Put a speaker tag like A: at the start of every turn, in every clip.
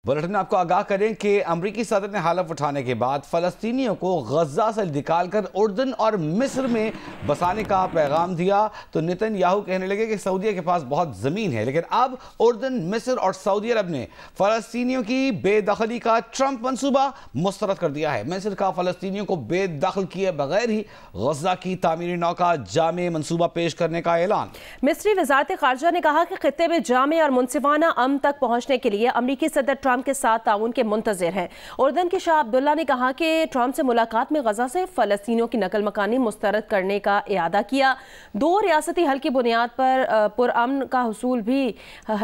A: Bulletin में आपको आगाह करें कि अमरीकी सदर ने हलफ उठाने के बाद फलस्तीनियों को गजा से निकालकर उर्दन और मिस्र में बसाने का पैगाम दिया तो नेतन्याहू कहने लगे कि सऊदीया के पास बहुत ज़मीन है, लेकिन अब उर्दन, मिस्र और सऊदी अरब ने फलस्तीनियों की बेदखली का ट्रंप मंसूबा मुस्तरद कर दिया है। मिस्र का फलस्तीनियों को बेदखल किए बगैर ही गजा की तामीरी नौ का जामे मंसूबा पेश करने का ऐलान।
B: मिस्री वज़ारत ख़ारजा ने कहा कि खित्ते में जामे और मुनसिफाना अमन तक पहुँचने के लिए अमरीकी सदर ट्रंप के साथ ताउन के मुंतज़िर हैं। उर्दन के शाह अब्दुल्ला ने कहा कि ट्रंप से मुलाकात में गजा से फलस्तीनियों की नकल मकानी मुस्तरद करने का इरादा किया। 2 रियासती हल की बुनियाद पर पुरअमन का हुसूल भी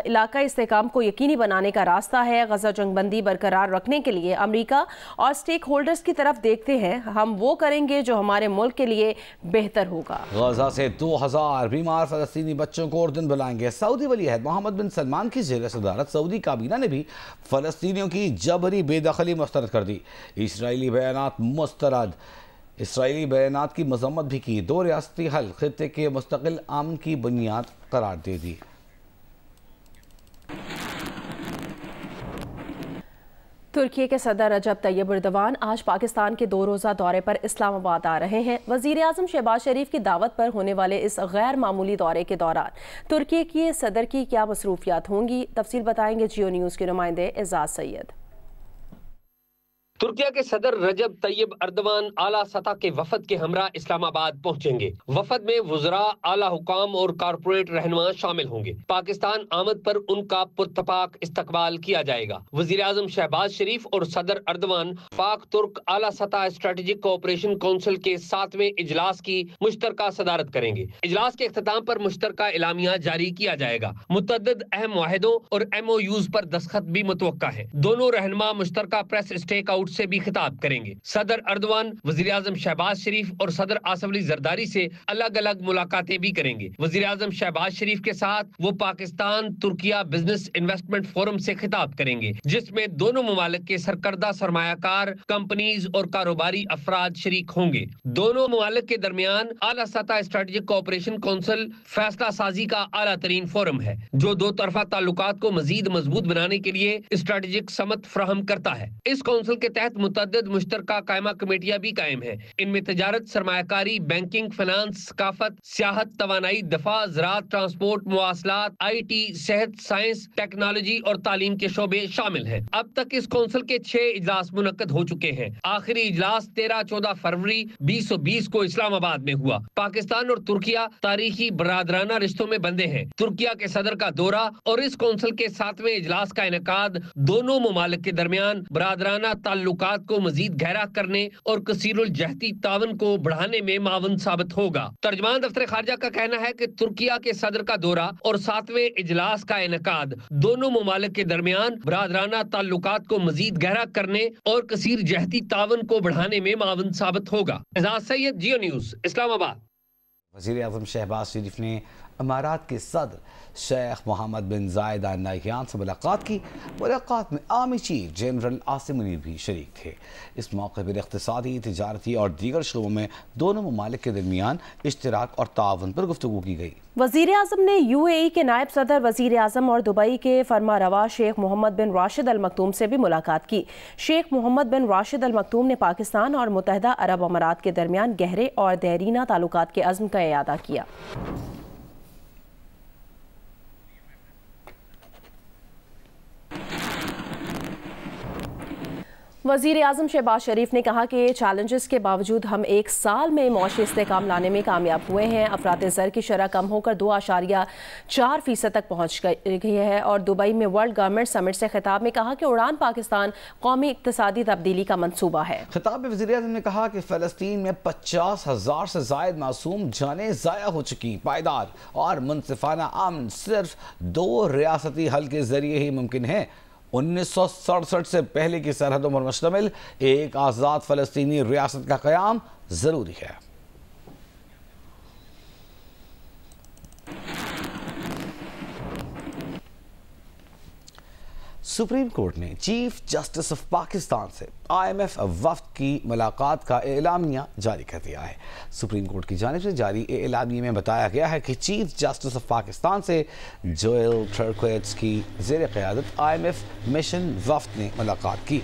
B: इलाकाई इस्तेहकाम को यकीनी बनाने का रास्ता है। गजा जंगबंदी बरकरार रखने के लिए अमरीका और स्टेक होल्डर्स की तरफ देखते हैं। हम वो करेंगे जो हमारे मुल्क के लिए बेहतर होगा।
A: गजा से 2000 बीमार फलस्तीनी बच्चों को उर्दन बुलाएंगे। सऊदी वली अहद मोहम्मद बिन सलमान की ज़ेर सदारत सऊदी काबीना ने भी फलस्तीनियों की जबरी बेदखली मुस्तरद कर दी। इसराइली बयानात की मजम्मत भी की। 2 रियासती हल खित्ते के मुस्तकिल अमन की बुनियाद करार दे दी।
B: तुर्की के सदर रजब तैयब एर्दोगान आज पाकिस्तान के 2 रोज़ा दौरे पर इस्लामाबाद आ रहे हैं। वज़ीर आज़म शहबाज शरीफ की दावत पर होने वाले इस गैर मामूली दौरे के दौरान तुर्की के सदर की क्या मसरूफियात होंगी, तफसील बताएंगे जियो न्यूज़ के नुमाइंदे एजाज सैयद।
C: तुर्किया के सदर रजब तैयब एर्दोगान आला सतह के वफद के हमरा इस्लामाबाद पहुंचेंगे। वफद में वुज़रा, आला हुकाम और कारपोरेट रहनुमा शामिल होंगे। पाकिस्तान आमद पर उनका पुरतपाक इस्तकबाल किया जाएगा। वज़ीर आज़म शहबाज शरीफ और सदर एर्दोगान पाक तुर्क आला सतह स्ट्रेटेजिक कोऑपरेशन काउंसिल के 7वें इजलास की मुश्तरका सदारत करेंगे। इजलास के इख्तिताम पर मुश्तरका एलामिया जारी किया जाएगा। मुतअद्दिद अहम मुआहिदों और MOUs पर दस्तखत भी मुतवक्का है। दोनों रहनुमा मुश्तरका प्रेस स्टेक आउट से भी खिताब करेंगे। सदर एर्दोगान वज़ीर आज़म शहबाज शरीफ और सदर आसिफ अली जरदारी से अलग अलग मुलाकातें भी करेंगे। वज़ीर आज़म शहबाज शरीफ के साथ वो Pakistan Türkiye business investment forum से खिताब करेंगे, जिसमें दोनों मुमालिक के सरकर्दा सरमायाकार कंपनीज और कारोबारी अफराद शरीक होंगे। दोनों मुमालिक के दरमियान आला सतह स्ट्रेटेजिक कोऑपरेशन काउंसिल फैसला साजी का आला तरीन फोरम है, जो 2 तरफा ताल्लुकात को मजीद मजबूत बनाने के लिए स्ट्रेटेजिक समत फराहम करता है। इस काउंसिल के तहत मुतअद्दिद मुश्तरका कायमा कमेटियां भी कायम है। इनमें तजारत, सरमायाकारी, बैंकिंग, फाइनेंस, सकाफत, सियाहत, तवानाई, दफा, ज़राअत, ट्रांसपोर्ट, मुवासलात, IT, सेहत, साइंस, टेक्नोलॉजी और तालीम के शोबे शामिल हैं। अब तक इस काउंसिल के 6 इजलास मुनक्कद हो चुके हैं। आखिरी इजलास 13-14 फरवरी 2020 को इस्लामाबाद में हुआ। पाकिस्तान और तुर्किया तारीखी बरादराना रिश्तों में बंधे हैं। तुर्किया के सदर का दौरा और इस काउंसिल के 7वें इजलास का इनेकाद दोनों मुमालिक के दरमियान बरादराना ताल्लुकात को मजीद गहरा करने और कसीरुल जहती तावन को बढ़ाने में मावन साबित होगा। तर्जमान दफ्तर खारजा का कहना है कि तुर्किया के सदर का दौरा और 7वें इजलास का इनेकाद दोनों मुमालिक के दरमियान बरादराना ताल्लुकात को मजीद गहरा करने और कसीर जहती तावन को बढ़ाने में मावन साबित होगा। एजाज सैयद, जियो न्यूज़, इस्लामाबाद।
A: वज़ीर आज़म शहबाज शरीफ ने इमारात के सदर शेख मोहम्मद बिन ज़ायद अल नहयान से मुलाकात की। मुलाकात में army chief general Asim Munir भी शरीक थे। इस मौके पर इक़्तिसादी, तिजारती और दीगर शोबों में दोनों ममालिक के दरमियान इश्तराक और ताउन पर गुफ्तगू की गई।
B: वज़ीर आज़म ने UAE के नायब सदर वज़ीर आज़म और दुबई के फरमारवा शेख मोहम्मद बिन राशिद अल मकतूम से भी मुलाकात की। शेख मोहम्मद बिन राशिद अल मकतूम ने पाकिस्तान और मुत्तहिदा अरब अमारात के दरमियान गहरे और देरीना ताल्लुकात के अज़्म का इयादा किया। वज़ीर आज़म शहबाज शरीफ ने कहा कि चैलेंजेस के बावजूद हम 1 साल में मौशी इस्तेहकाम लाने में कामयाब हुए हैं। अफरात ज़र की शरह कम होकर 2.4% तक पहुँच गई है। और दुबई में वर्ल्ड गवर्नमेंट समिट से खिताब में कहा कि उड़ान पाकिस्तान कौमी इक़्तिसादी तब्दीली का मंसूबा है।
A: खिताब में वज़ीर आज़म ने कहा कि फ़लस्तीन में 50,000 से ज़ायद मासूम जानें ज़ाया हो चुकी। पायदार और मुनसिफाना अमन सिर्फ 2 रियासती हल के ज़रिए ही मुमकिन है। 1967 से पहले की सरहदों पर मुश्तमिल एक आज़ाद फ़लस्तीनी रियासत का क़याम ज़रूरी है। सुप्रीम कोर्ट ने चीफ जस्टिस ऑफ पाकिस्तान से IMF वफ्द की मुलाकात का एलामिया जारी कर दिया है। सुप्रीम कोर्ट की जानिब से जारी एलामिया में बताया गया है कि चीफ जस्टिस ऑफ पाकिस्तान से जोएल टर्कवेट्स की ज़ेर क़यादत IMF मिशन वफ्द ने मुलाकात की।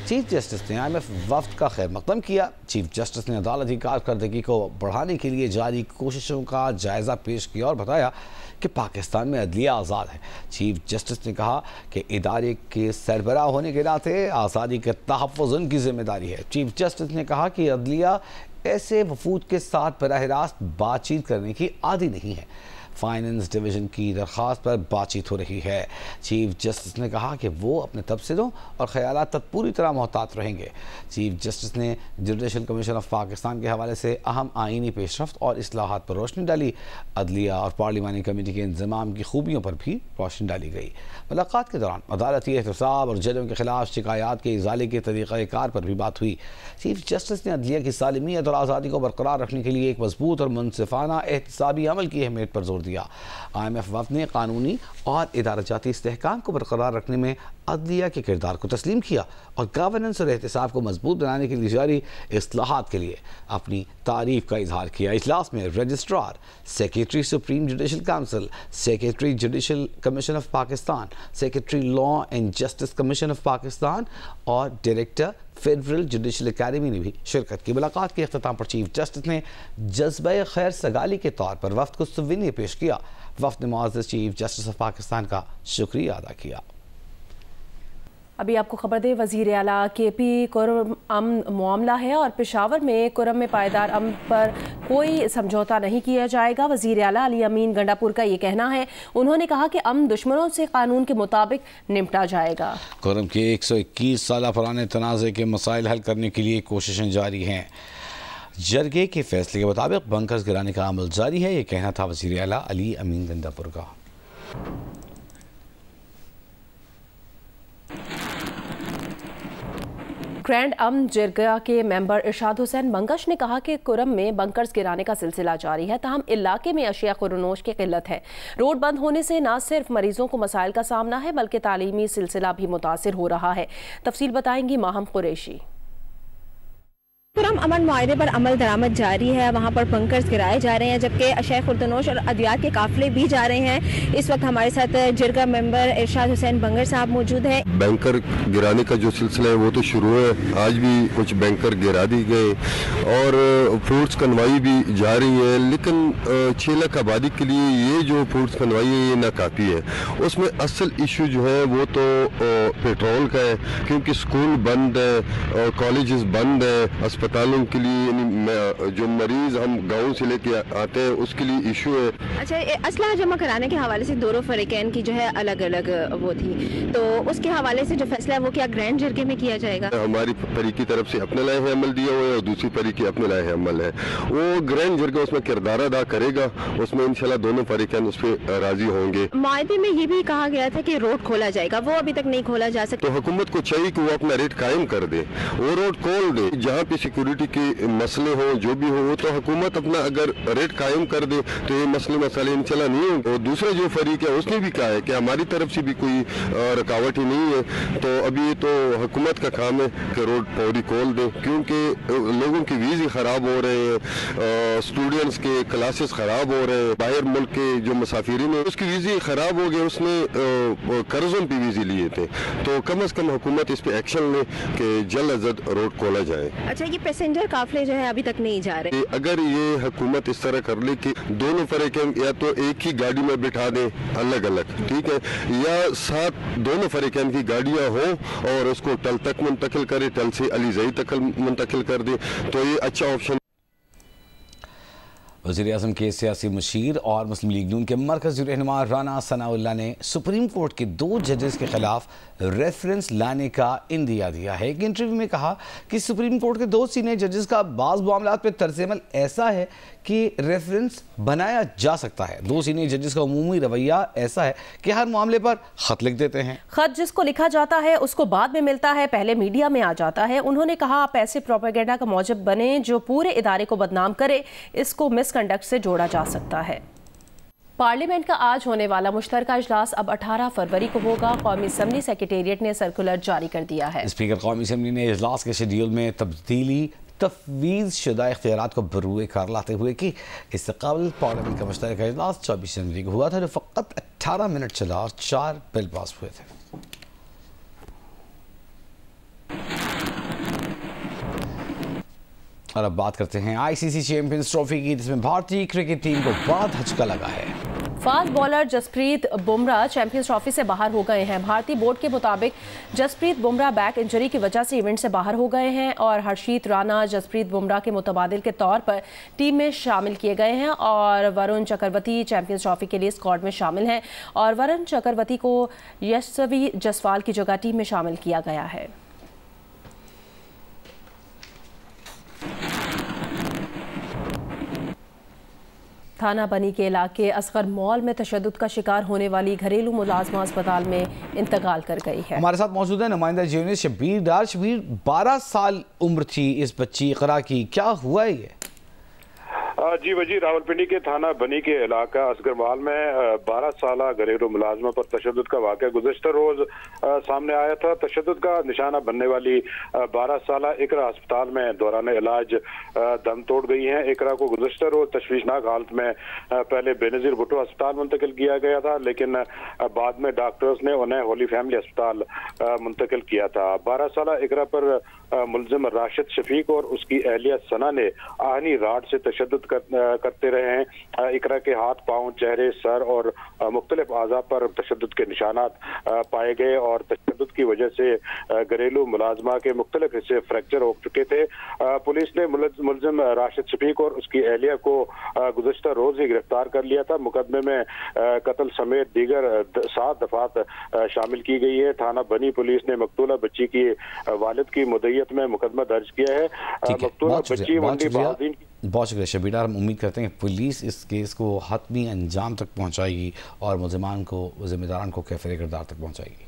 A: चीफ जस्टिस ने IMF वफ्द का खैर मकदम किया। चीफ जस्टिस ने अदालती कारकर्दगी को बढ़ाने के लिए जारी कोशिशों का जायज़ा पेश किया और बताया कि पाकिस्तान में अदलिया आज़ाद है। चीफ जस्टिस ने कहा कि इदारे के सरबराह होने के नाते आज़ादी के तहफ़्फ़ुज़ उनकी ज़िम्मेदारी है। चीफ जस्टिस ने कहा कि अदलिया ऐसे वफूद के साथ बराह रास्त बातचीत करने की आदी नहीं है। फाइनेंस डिवीज़न की दरख्वास्त पर बातचीत हो रही है। चीफ जस्टिस ने कहा कि वो अपने तबसरों और ख़यालात तक पूरी तरह मोहतात रहेंगे। चीफ जस्टिस ने जुडिशल कमीशन ऑफ पाकिस्तान के हवाले से अहम आइनी पेशरफ्त और इस्लाहात पर रोशनी डाली। अदलिया और पार्लिमानी कमेटी के इंतज़ाम की खूबियों पर भी रोशनी डाली गई। मुलाकात के दौरान अदालती एहतसाब और जजों के खिलाफ शिकायत के इज़ाले के तरीक़ाकार पर भी बात हुई। चीफ जस्टिस ने अदलिया की सालिमियत और आज़ादी को बरकरार रखने के लिए एक मजबूत और मुनसिफाना एहतसाबी अमल की अहमियत पर जोर दिया। IMF वफ्द ने कानूनी और इदारजाती इस्तेहकाम को बरकरार रखने में अदलिया के किरदार को तस्लीम किया और गवर्नेंस और एहतसाब को मजबूत बनाने के लिए जारी इस्लाहात के लिए अपनी तारीफ का इजहार किया। इजलास में registrar, secretary supreme judicial council, secretary judicial commission of Pakistan, secretary law and justice commission of Pakistan और डायरेक्टर फेडरल जुडिशल अकेडमी ने भी शिरकत की। मुलाकात के अख्ताम पर चीफ जस्टिस ने जज्बे खैर सगाली के तौर पर वफ्द को सुवीनियर पेश किया। वफ्द ने मुअज़्ज़ज़ चीफ जस्टिस ऑफ पाकिस्तान का शुक्रिया अदा किया।
B: अभी आपको खबर दें, वज़ीर आला KP कुरम अमन मामला है और पेशावर में कुरम में पायदार अमन पर कोई समझौता नहीं किया जाएगा। वज़ीर आला अली अमीन गंडापुर का ये कहना है। उन्होंने कहा कि अमन दुश्मनों से कानून के मुताबिक निपटा जाएगा।
A: कुरम के 121 साल पुराने तनाज़े के मसाइल हल करने के लिए कोशिशें जारी हैं। जरगे के फैसले के मुताबिक बंकर्स गिराने का अमल जारी है। ये कहना था वज़ीर आला अली अमीन गंडापुर का।
B: ग्रैंड अमन जरगा के मेंबर इरशाद हुसैन बंगश ने कहा कि कुरम में बंकर्स गिराने का सिलसिला जारी है, ताहम इलाके में अशिया खुरनोश की किल्लत है। रोड बंद होने से न सिर्फ मरीजों को मसाइल का सामना है बल्कि तालीमी सिलसिला भी मुतासिर हो रहा है। तफसील बताएंगी माहम कुरैशी।
D: कुरम अमन मुआहदे पर अमल दरामद जारी है। वहाँ पर बंकर्स गिराए जा रहे हैं जबकि अशय खुर्दनोश और अदियात के काफिले भी जा रहे हैं। इस वक्त हमारे साथ जरगा मेंबर इरशाद हुसैन बंगर साहब मौजूद है।
E: बैंकर गिराने का जो सिलसिला है वो तो शुरू है। आज भी कुछ बैंकर गिरा दी गए और फ्रूट्स कन्वाई भी जा रही है, लेकिन 6 लाख आबादी के लिए ये जो फ्रूट्स कन्वाई है ये नाकाफी है। उसमें असल इशू जो है वो तो पेट्रोल का है, क्योंकि स्कूल बंद है और कॉलेजेस बंद है। अस्पतालों के लिए यानी जो मरीज हम गाँव से लेके आते हैं उसके लिए इशू है।
D: अच्छा, असला जमा कराने के हवाले से दोनों फरीकैन की जो है अलग अलग वो थी, तो उसके हवाले से जो फैसला है वो क्या ग्रैंड जरगे में किया जाएगा?
E: हमारी फरीक की तरफ से अपने लाए हैं अमल दिया हुआ है और दूसरी फरीक की अपने लाए हैं अमल है। वो ग्रैंड जरगा उसमें किरदार अदा करेगा, उसमें इंशाल्लाह दोनों फरीकैन उस पर राजी होंगे।
D: मुआहदे में ये भी कहा गया था कि रोड खोला जाएगा, वो अभी तक नहीं खोला जा सकता।
E: तो हुकूमत को चाहिए कि वो अपना रेट कायम कर दे, वो रोड खोल दे। जहाँ पे सिक्योरिटी के मसले हो जो भी हो वो तो हुकूमत अपना अगर रेट कायम कर दे तो ये मसले इंशाल्लाह नहीं होंगे। और दूसरा जो फरीक है उसने भी कहा है कि हमारी तरफ से भी कोई रुकावट ही नहीं है। तो अभी ये तो हुकूमत का काम है कि रोड पौरी खोल दे, क्योंकि लोगों के वीज़े ख़राब हो रहे हैं, स्टूडेंट्स के क्लासेस ख़राब हो रहे हैं। बाहर मुल्क के जो मुसाफिरीन है उसके वीज़े ख़राब हो गए, उसने कर्ज़ों पे वीज़े लिए थे। तो कम अज़ कम हुकूमत इस पे एक्शन ले कि जल्द अज जल्द रोड खोला जाए।
D: अच्छा, ये पैसेंजर काफिले जो है अभी तक नहीं जा रहे।
E: अगर ये हुकूमत इस तरह कर ले कि दोनों फरीकैन या तो एक ही गाड़ी में बिठा दें अलग अलग, ठीक है, या साथ दोनों फरीकैन की गाड़ियां हो और उसको टल तक मुंतकिल करे, टल से अलीज़ई तक मुंतकिल कर दे, तो ये अच्छा ऑप्शन।
A: वज़ीर आज़म के सियासी मशीर और मुस्लिम लीग नून के मरकज़ी रहनुमा राना सनाउल्लाह ने सुप्रीम कोर्ट के 2 जजेस के खिलाफ रेफरेंस लाने का इंदिया दिया है। एक इंटरव्यू में कहा कि सुप्रीम कोर्ट के 2 सीनियर जजेस का बाज़ मामलात पर तर्ज़-ए-अमल ऐसा है कि रेफरेंस बनाया जा सकता है। 2 सीनियर जजेस का उमूमी रवैया ऐसा है कि हर मामले पर ख़त लिख देते हैं।
B: ख़त जिसको लिखा जाता है उसको बाद में मिलता है, पहले मीडिया में आ जाता है। उन्होंने कहा आप ऐसे प्रोपेगेंडा का मौजब बने जो पूरे इदारे को बदनाम करे, इसको मिसकंडक्ट से जोड़ा जा सकता है। پارلیمنٹ کا آج ہونے والا مشترکہ اجلاس اب 18 فروری کو ہوگا۔ قومی اسمبلی سیکریٹریٹ نے سرکولر جاری کر دیا ہے۔
A: اسپیکر قومی اسمبلی نے اجلاس کے شیڈیول میں تبدیلی تفویض شدہ اختیارات کو بروئے کار لاتے ہوئے کی۔ اس سے قبل پارلیمنٹ کا مشترکہ اجلاس 24 جنوری کو ہوا تھا، جو فقط 18 منٹ چلا اور 4 بل پاس ہوئے تھے۔ اور اب بات کرتے ہیں آئی سی سی چیمپئنز ٹرافی کی، جس میں بھارتی کرکٹ ٹیم کو بڑا دھچکا لگا ہے۔
B: فاسٹ بالر جسپریت بمراہ چیمپئنز ٹرافی سے باہر ہو گئے ہیں۔ بھارتی بورڈ کے مطابق جسپریت بمراہ بیک انجری کی وجہ سے ایونٹ سے باہر ہو گئے ہیں، اور ہرشیت رانا جسپریت بمراہ کے متبادل کے طور پر ٹیم میں شامل کیے گئے ہیں، اور ورن چکرورتی چیمپئنز ٹرافی کے لیے اسکواڈ میں شامل ہیں، اور ورن چکرورتی کو یشسوی جسوال کی جگہ ٹیم میں شامل کیا گیا ہے۔ تھانہ بنی کے علاقے اصغر مال میں تشدد کا شکار ہونے والی گھریلو ملازمہ اسپتال میں انتقال کر گئی ہے۔
A: ہمارے ساتھ موجود ہے نمائندہ جیونس شبیر ڈار۔ شبیر، 12 سال عمر تھی اس بچی اقرا کی، کیا ہوا ہے یہ؟
F: جی وزیر، راولپنڈی کے تھانہ بنی کے علاقہ اصغر مال میں 12 سالہ گھریلو ملازمہ پر تشدد کا واقعہ گزشتہ روز سامنے آیا تھا۔ تشدد کا نشانہ بننے والی 12 سالہ اقرا اسپتال میں دوران علاج دم توڑ گئی ہیں۔ اقرا کو گزشتہ روز تشویشناک حالت میں پہلے بے نظیر بھٹو اسپتال منتقل کیا گیا تھا، لیکن بعد میں ڈاکٹرز نے انہیں ہولی فیملی اسپتال منتقل کیا تھا۔ 12 سالہ اقرا پر ملزم راشد شفیق اور اس کی اہلیہ ثنا نے آہنی راڈ سے تشدد کرتے رہے ہیں۔ اقرا کے ہاتھ، پاؤں، چہرے، سر اور مختلف اعضاء پر تشدد کے نشانات پائے گئے، اور تشدد کی وجہ سے گھریلو ملازمہ کے مختلف حصے فریکچر ہو چکے تھے۔ پولیس نے ملزم راشد شفیق اور اس کی اہلیہ کو گزشتہ روز ہی گرفتار کر لیا تھا۔ مقدمے میں قتل سمیت دیگر 7 دفعات شامل کی گئی ہے۔ تھانہ بنی پولیس نے مقتولہ بچی کی والد کی مدعیت میں مقدمہ درج کیا ہے۔ مقتولہ بچی منڈی بہادین کی۔
A: بہت شکریہ شبیر ڈار۔ ہم امید کرتے ہیں کہ پولیس اس کیس کو حتمی انجام تک پہنچائے گی اور ملزمان کو، ذمہ داران کو کیفر کردار تک پہنچائے گی۔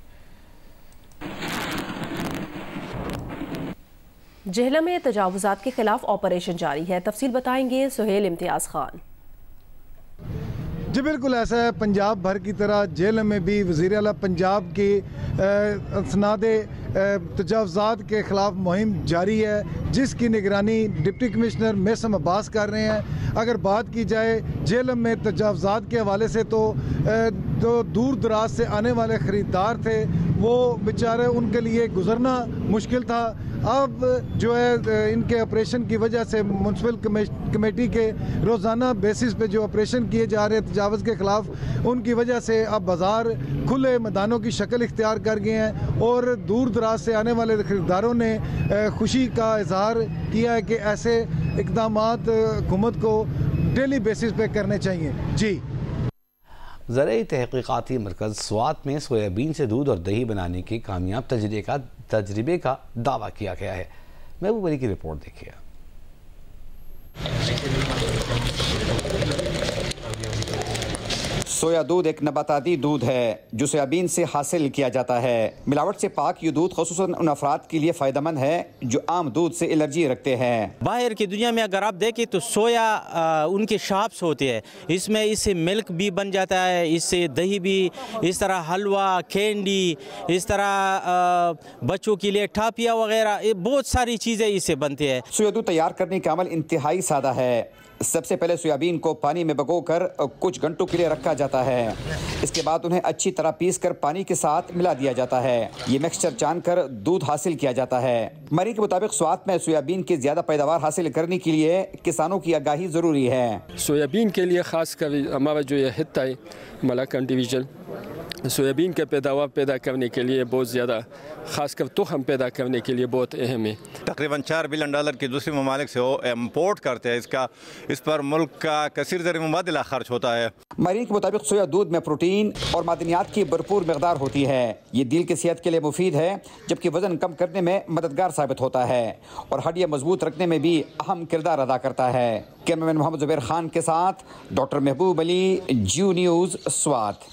B: جہلم میں تجاوزات کے خلاف آپریشن جاری ہے، تفصیل بتائیں گے سہیل امتیاز خان۔
G: جی بالکل ایسا ہے، پنجاب بھر کی طرح جہلم میں بھی وزیر اعلیٰ پنجاب کی اسناد تجاوزات کے خلاف مہم جاری ہے، جس کی نگرانی ڈپٹی کمشنر میسم عباس کر رہے ہیں۔ اگر بات کی جائے جہلم میں تجاوزات کے حوالے سے تو جو دور دراز سے آنے والے خریدار تھے وہ بیچارے، ان کے لیے گزرنا مشکل تھا۔ اب جو ہے ان کے آپریشن کی وجہ سے میونسپل کمیٹی کے روزانہ بیسس پہ جو آپریشن کیے جا رہے تجاوز کے خلاف، ان کی وجہ سے اب بازار کھلے میدانوں کی شکل اختیار کر گئے ہیں، اور دور دراز سے آنے والے خریداروں نے خوشی کا اظہار کیا ہے کہ ایسے اقدامات حکومت کو ڈیلی بیسس پہ کرنے چاہیے۔ جی،
A: زرعی تحقیقاتی مرکز سوات میں سویابین سے دودھ اور دہی بنانے کے کامیاب تجربے کا دعویٰ کیا گیا ہے۔ محبوب علی کی رپورٹ دیکھیے۔
H: سویا دودھ ایک نباتاتی دودھ ہے جو سویابین سے حاصل کیا جاتا ہے۔ ملاوٹ سے پاک یہ دودھ خصوصاً ان افراد کے لیے فائدہ مند ہے جو عام دودھ سے الرجی رکھتے ہیں۔
I: باہر کی دنیا میں اگر آپ دیکھیں تو سویا ان کے شاپس ہوتے ہیں، اس میں اس سے ملک بھی بن جاتا ہے، اس سے دہی بھی، اس طرح حلوہ، کینڈی، اس طرح بچوں کے لیے ٹھاپیاں وغیرہ، بہت ساری چیزیں اس سے بنتی ہیں۔
H: سویا دودھ تیار کرنے کا عمل انتہائی سادہ ہے۔ سب سے پہلے سویابین کو پانی میں بھگو کر کچھ گھنٹوں کے لیے رکھا جاتا ہے۔ اس کے بعد انہیں اچھی طرح پیس کر پانی کے ساتھ ملا دیا جاتا ہے۔ یہ مکسچر چھان کر دودھ حاصل کیا جاتا ہے۔ مری کے مطابق سوات میں سویابین کی زیادہ پیداوار حاصل کرنے کے لیے کسانوں کی آگاہی ضروری ہے۔
J: سویابین کے لیے خاص کر ہمارا جو یہ خطہ ہے ملاکن ڈویژن، سویابین کے پیداوار پیدا کرنے کے لیے بہت زیادہ، خاص کر تخم پیدا کرنے کے لیے بہت اہم ہے۔
K: تقریباً $4 بلین کی دوسری ممالک سے وہ امپورٹ کرتے ہیں۔ اس پر ملک کا کثیر زر مبادلہ خرچ ہوتا ہے۔
H: ماہرین کے مطابق سویا دودھ میں پروٹین اور معدنیات کی بھرپور مقدار ہوتی ہے۔ یہ دل کی صحت کے لیے مفید ہے، جبکہ وزن کم کرنے میں مددگار ثابت ہوتا ہے اور ہڈیاں مضبوط رکھنے میں بھی اہم کردار ادا کرتا ہے۔ کیمرہ مین محمد زبیر خان کے ساتھ ڈاکٹر محبوب علی، جیو نیوز، سوات۔